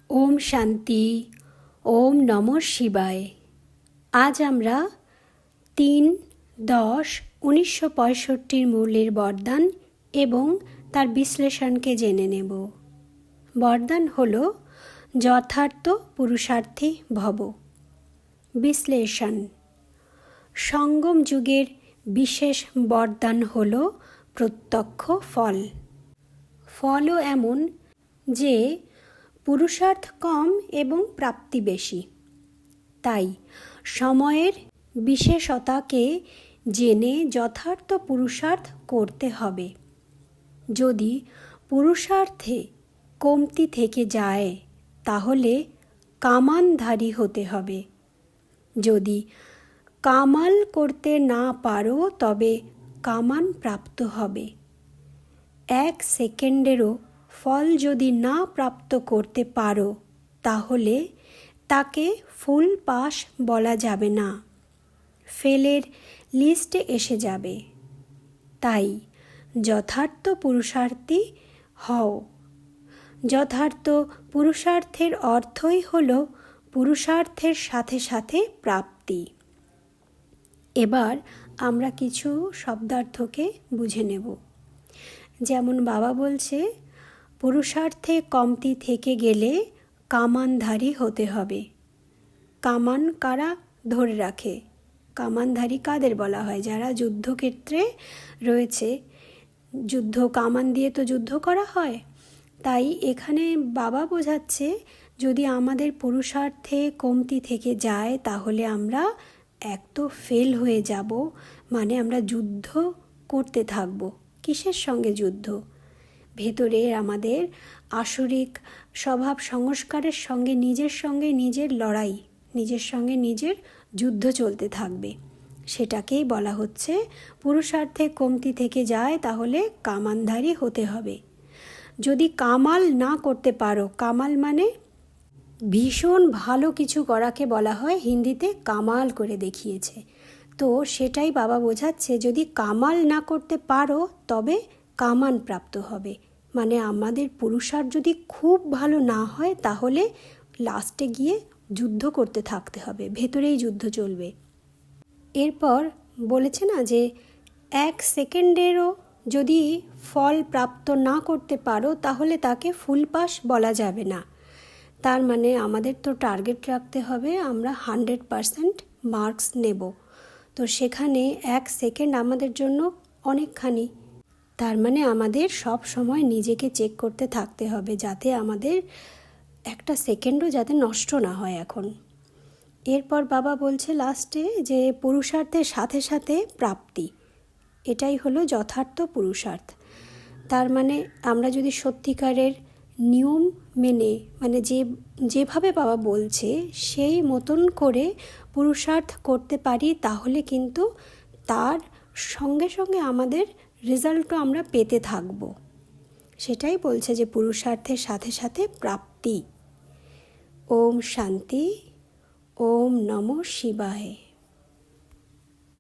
ওম শান্তি। ওম নমঃ শিবায়। আজ আমরা 3-10-1965 মূলের বরদান এবং তার বিশ্লেষণকে জেনে নেব। বরদান হল যথার্থ পুরুষার্থী ভব। বিশ্লেষণ: সঙ্গম যুগের বিশেষ বরদান হল প্রত্যক্ষ ফল। ফলও এমন যে পুরুষার্থ কম এবং প্রাপ্তি বেশি। তাই সময়ের বিশেষতাকে জেনে যথার্থ পুরুষার্থ করতে হবে। যদি পুরুষার্থে কমতি থেকে যায় তাহলে কামানধারী হতে হবে। যদি কামাল করতে না পারো তবে কামান প্রাপ্ত হবে। 1 সেকেন্ডেরও ফল যদি না প্রাপ্ত করতে পারো তাহলে তাকে ফুল পাস বলা যাবে না, ফেলের লিস্টে এসে যাবে। তাই যথার্থ পুরুষার্থী হও। যথার্থ পুরুষার্থের অর্থই হল পুরুষার্থের সাথে সাথে প্রাপ্তি। এবার আমরা কিছু শব্দার্থকে বুঝে নেব। যেমন বাবা বলছে, পুরুষার্থে কমতি থেকে গেলে কামানধারী হতে হবে। কামান কারা ধরে রাখে? কামানধারী কাদের বলা হয়? যারা যুদ্ধক্ষেত্রে রয়েছে। যুদ্ধ কামান দিয়ে তো যুদ্ধ করা হয়। তাই এখানে বাবা বোঝাচ্ছে, যদি আমাদের পুরুষার্থে কমতি থেকে যায় তাহলে আমরা এক তো ফেল হয়ে যাব, মানে আমরা যুদ্ধ করতে থাকব। কিসের সঙ্গে যুদ্ধ? ভেতরের আমাদের আসরিক স্বভাব সংস্কারের সঙ্গে নিজের লড়াই, নিজের সঙ্গে নিজের যুদ্ধ চলতে থাকবে। সেটাকেই বলা হচ্ছে পুরুষার্থে কমতি থেকে যায় তাহলে কামানধারী হতে হবে। যদি কামাল না করতে পারো, কামাল মানে ভীষণ ভালো কিছু করাকে বলা হয়, হিন্দিতে কামাল করে দেখিয়েছে। তো সেটাই বাবা বোঝাচ্ছে, যদি কামাল না করতে পারো তবে কামান প্রাপ্ত হবে। মানে আমাদের পুরুষার্থ যদি খুব ভালো না হয় তাহলে লাস্টে গিয়ে যুদ্ধ করতে থাকতে হবে, ভেতরেই যুদ্ধ চলবে। এরপর বলেছে না যে 1 সেকেন্ডেরও যদি ফল প্রাপ্ত না করতে পারো তাহলে তাকে ফুল পাস বলা যাবে না। তার মানে আমাদের তো টার্গেট রাখতে হবে, আমরা 100% মার্কস নেব। তো সেখানে 1 সেকেন্ড আমাদের জন্য অনেকখানি। তার মানে আমাদের সব সময় নিজেকে চেক করতে থাকতে হবে যাতে আমাদের 1 সেকেন্ডও যাতে নষ্ট না হয় এখন। এরপর বাবা বলছে লাস্টে যে পুরুষার্থের সাথে সাথে প্রাপ্তি, এটাই হলো যথার্থ পুরুষার্থ। তার মানে আমরা যদি সত্যিকারের নিয়ম মেনে, মানে যেভাবে বাবা বলছে সেই মতন করে পুরুষার্থ করতে পারি তাহলে কিন্তু তার সঙ্গে সঙ্গে আমাদের রেজাল্টও আমরা পেতে থাকব। সেটাই বলছে যে পুরুষার্থের সাথে সাথে প্রাপ্তি। ওম শান্তি। ওম নমঃ শিবায়।